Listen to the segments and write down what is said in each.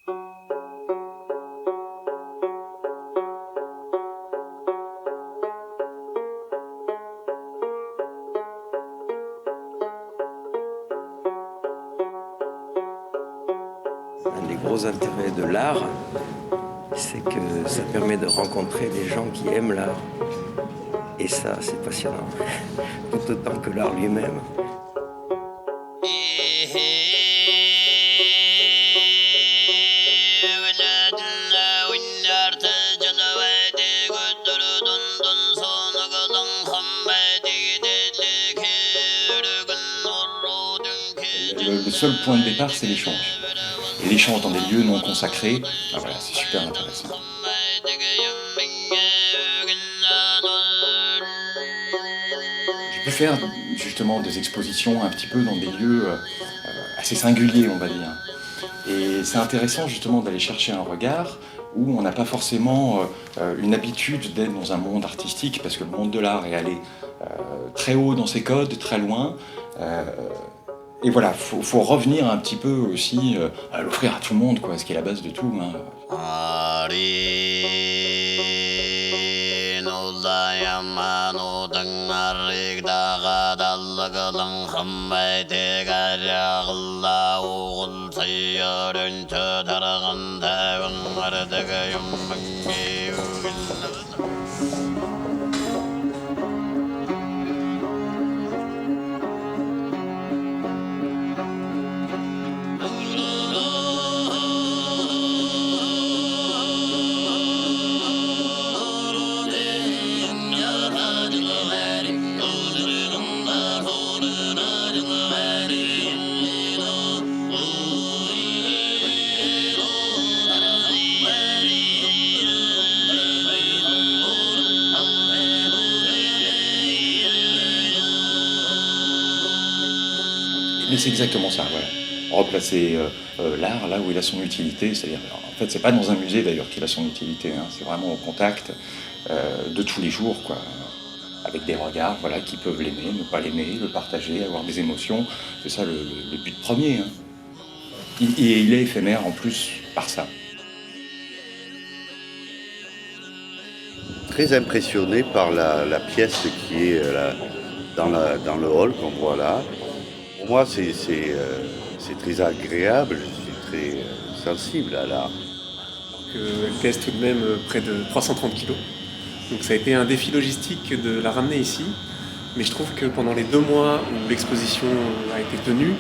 Un des gros intérêts de l'art, c'est que ça permet de rencontrer des gens qui aiment l'art. Et ça, c'est passionnant, tout autant que l'art lui-même. Le seul point de départ, c'est l'échange. Et l'échange dans des lieux non consacrés, voilà, c'est super intéressant. J'ai pu faire justement des expositions un petit peu dans des lieux assez singuliers, on va dire. Et c'est intéressant justement d'aller chercher un regard où on n'a pas forcément une habitude d'être dans un monde artistique, parce que le monde de l'art est allé très haut dans ses codes, très loin. Et voilà, faut revenir un petit peu aussi à l'offrir à tout le monde, quoi, ce qui est la base de tout. Hein. Mais c'est exactement ça, voilà. Replacer l'art là où il a son utilité, c'est-à-dire, en fait, c'est pas dans un musée d'ailleurs qu'il a son utilité, hein, c'est vraiment au contact de tous les jours, quoi, avec des regards, voilà, qui peuvent l'aimer, ne pas l'aimer, le partager, avoir des émotions, c'est ça le but premier. Hein. Et il est éphémère en plus par ça. Très impressionné par la pièce qui est dans le hall qu'on voit là. Pour moi, c'est très agréable, je suis très sensible à l'art. Elle pèse tout de même près de 330 kg. Donc ça a été un défi logistique de la ramener ici. Mais je trouve que pendant les 2 mois où l'exposition a été tenue,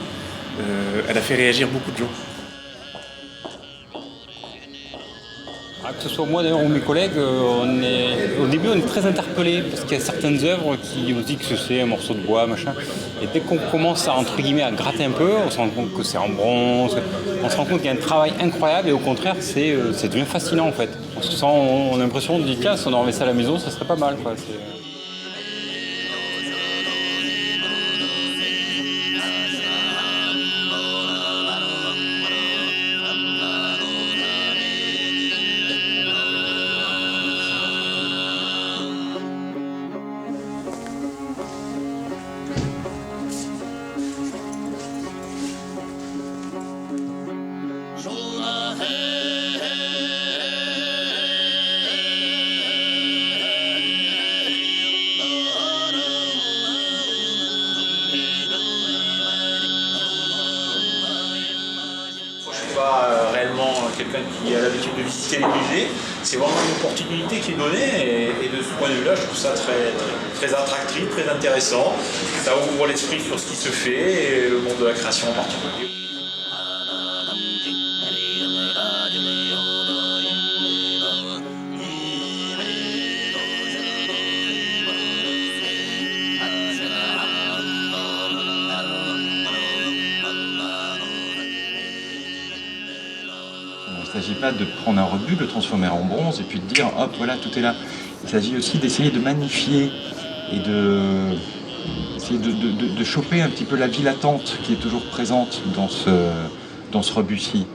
elle a fait réagir beaucoup de gens. Que ce soit moi d'ailleurs ou mes collègues, au début on est très interpellés parce qu'il y a certaines œuvres qui on se dit que c'est un morceau de bois, machin. Et dès qu'on commence à, entre guillemets, à gratter un peu, on se rend compte que c'est en bronze, on se rend compte qu'il y a un travail incroyable et au contraire ça devient fascinant en fait. Parce que on a l'impression de dire tiens, si on en remet ça à la maison, ça serait pas mal, quoi. Réellement quelqu'un qui a l'habitude de visiter les musées, c'est vraiment une opportunité qui est donnée et de ce point de vue-là, je trouve ça très, très attractif, très intéressant. Ça ouvre l'esprit sur ce qui se fait et le monde de la création en particulier. Il ne s'agit pas de prendre un rebut, de le transformer en bronze et puis de dire hop, voilà, tout est là. Il s'agit aussi d'essayer de magnifier et de choper un petit peu la vie latente qui est toujours présente dans ce rebut-ci.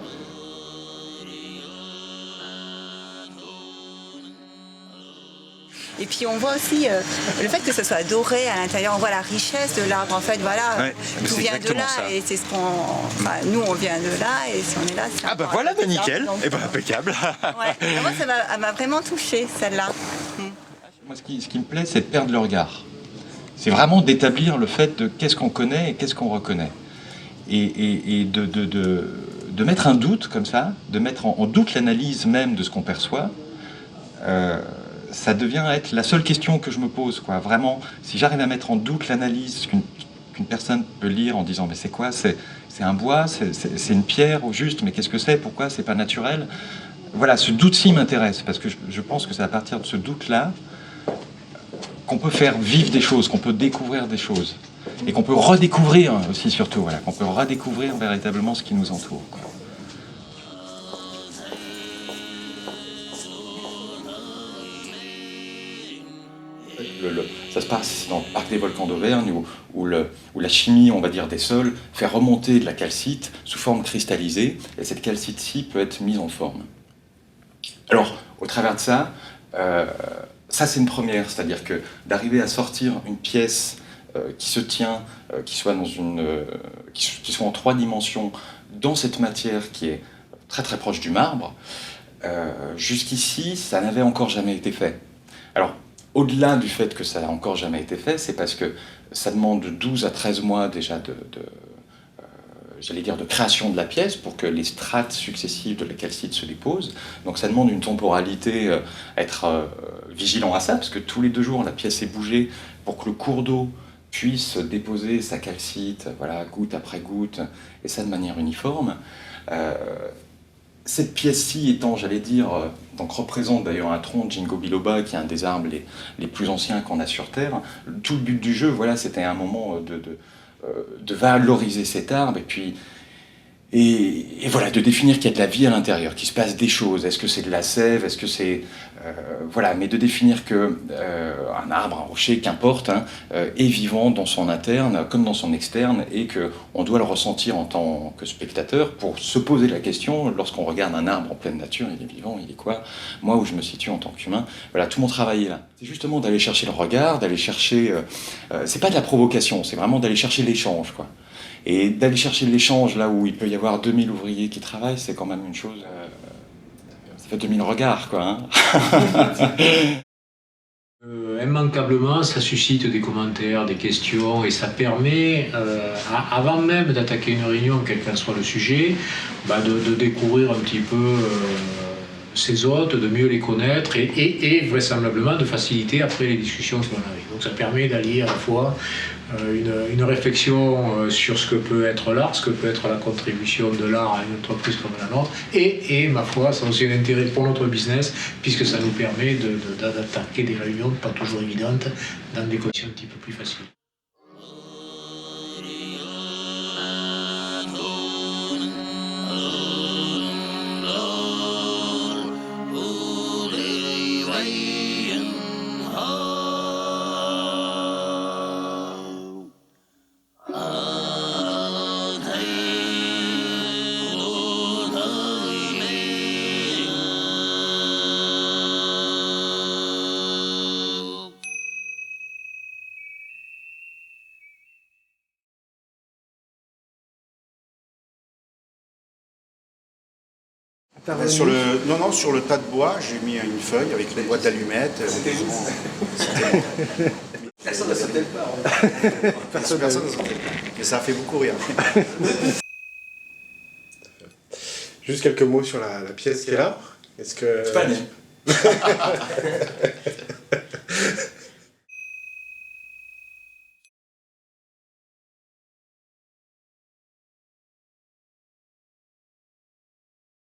Et puis on voit aussi le fait que ce soit doré à l'intérieur, on voit la richesse de l'arbre. En fait, voilà, Ouais, tout vient de là. ça. Et c'est ce qu'on. Enfin, nous, on vient de là, et si on est là, c'est. Ah bah voilà, bah nickel, et bah impeccable. Ouais. Et moi, elle m'a vraiment touchée, celle-là. Moi, ce qui me plaît, c'est de perdre le regard. C'est vraiment d'établir le fait de qu'est-ce qu'on connaît et qu'est-ce qu'on reconnaît. Et de mettre un doute comme ça, de mettre en doute l'analyse même de ce qu'on perçoit, ça devient être la seule question que je me pose, quoi. Vraiment, si j'arrive à mettre en doute l'analyse qu'une personne peut lire en disant mais c'est quoi, c'est un bois, c'est une pierre au juste, mais qu'est-ce que c'est, pourquoi c'est pas naturel. Voilà, ce doute-ci m'intéresse, parce que je pense que c'est à partir de ce doute-là qu'on peut faire vivre des choses, qu'on peut découvrir des choses. Et qu'on peut redécouvrir aussi, surtout, voilà, qu'on peut redécouvrir véritablement ce qui nous entoure, quoi. Ça se passe dans le parc des volcans d'Auvergne où la chimie, on va dire, des sols fait remonter de la calcite sous forme cristallisée, et cette calcite-ci peut être mise en forme. Alors, au travers de ça, ça c'est une première, c'est-à-dire que d'arriver à sortir une pièce qui se tient, qui soit en 3 dimensions, dans cette matière qui est très très proche du marbre, jusqu'ici, ça n'avait encore jamais été fait. Alors, au-delà du fait que ça n'a encore jamais été fait, c'est parce que ça demande 12 à 13 mois déjà j'allais dire de création de la pièce pour que les strates successives de la calcite se déposent. Donc ça demande une temporalité, être vigilant à ça, parce que tous les 2 jours, la pièce est bougée pour que le cours d'eau puisse déposer sa calcite, voilà, goutte après goutte, et ça de manière uniforme. Cette pièce-ci étant, j'allais dire, donc représente d'ailleurs un tronc de ginkgo biloba, qui est un des arbres les plus anciens qu'on a sur Terre. Tout le but du jeu, voilà, c'était un moment de valoriser cet arbre, et voilà, de définir qu'il y a de la vie à l'intérieur, qu'il se passe des choses. Est-ce que c'est de la sève, est-ce que c'est... voilà, mais de définir que un arbre, un rocher, qu'importe, hein, est vivant dans son interne comme dans son externe, et qu'on doit le ressentir en tant que spectateur pour se poser la question, lorsqu'on regarde un arbre en pleine nature, il est vivant, il est quoi? Moi, où je me situe en tant qu'humain, voilà, tout mon travail est là. C'est justement d'aller chercher le regard, d'aller chercher... c'est pas de la provocation, c'est vraiment d'aller chercher l'échange, quoi. Et d'aller chercher l'échange là où il peut y avoir 2000 ouvriers qui travaillent, c'est quand même une chose... ça fait 2000 regards, quoi. Hein. Immanquablement, ça suscite des commentaires, des questions, et ça permet, avant même d'attaquer une réunion, quel qu'en soit le sujet, de découvrir un petit peu ses hôtes, de mieux les connaître, et vraisemblablement de faciliter après les discussions que l'on avait. Donc ça permet d'allier à la fois une réflexion sur ce que peut être l'art, ce que peut être la contribution de l'art à une entreprise comme la nôtre, et ma foi, ça a aussi un intérêt pour notre business, puisque ça nous permet d'attaquer des réunions pas toujours évidentes dans des conditions un petit peu plus faciles. Sur le tas de bois, j'ai mis une feuille avec une boîte d'allumettes. Personne ne sautait pas. Personne ne sautait. Mais ça a fait beaucoup rire. Juste quelques mots sur la pièce qui est là. Est-ce que... C'est pas né.